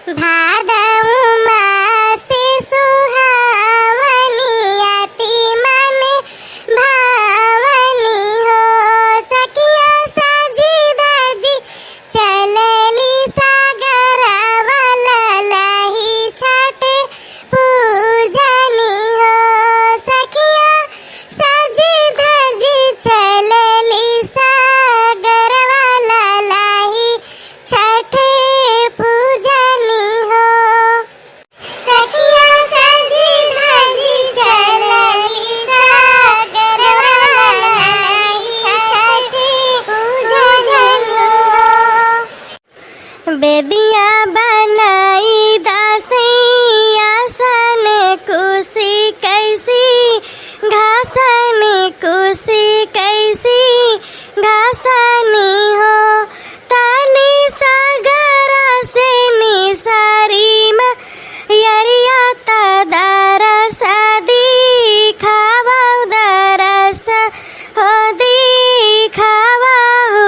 भादौ मासे सुहावनी अति मन भावनी हो। सखिया साजी दाजी चलली सागरवा ललही छठ पूजनी हो। सखिया साजी दाजी चलली सागरवा ललही छठ पूजनी हो। सखिया साजी दाजी चलली सागरवा ललही छठ पूजनी हो। बेदिया बनाई दासिया सन कुशी कैसी घासन कुशी कैसी घासनी हो। तानी सागरा से निसारी यरिया तदारा सदी खावा दरस हो दी खावा हो।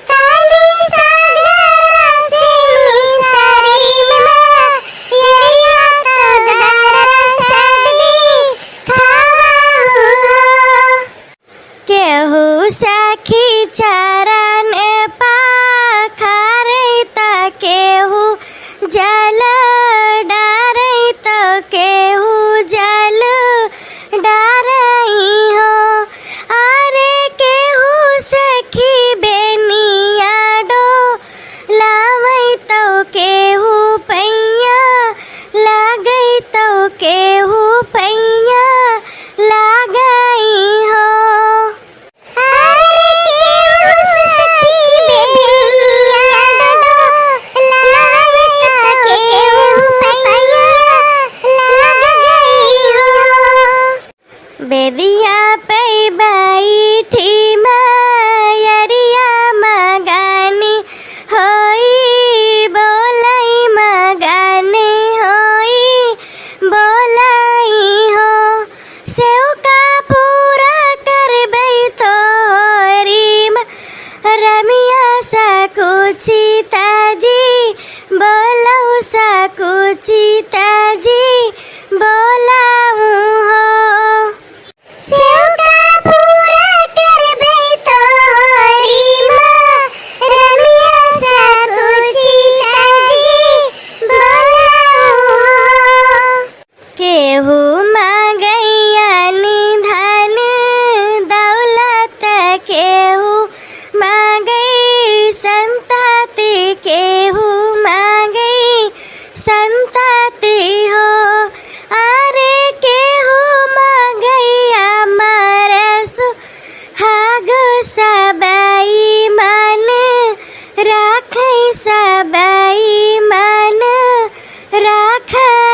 तानी सागरा से निसारी यरिया तदारा सदी खावा हो। केहू सखी चरण पाखरे त केहू जल डारे त केहू जल डारई हो। अरे केहू सखी बेनिया डोलावई तो केहू पैया लागई तो केहू पैया लागई हो। अरे केहू सखी बेनिया डोलावई तो केहू पैया लागई हो। बेदिया पे बैठी मयरिया मगानी होई बोलई मगानी होई बोलई हो। सेव का पूरा करबै तो रीम रमिया सकुची ताजी बोलऊ सकुची ताजी बोलाऊ हो। सेव का पूरा करबै तो रीम रमिया सकुची ताजी बोलाऊ हो। केहू मांगैया निधन दौलत केहू मांगई संतति केहू मांगई संतति हो। अरे केहू मांगैया मरस हाग सबई मन राखै सबई मन राखै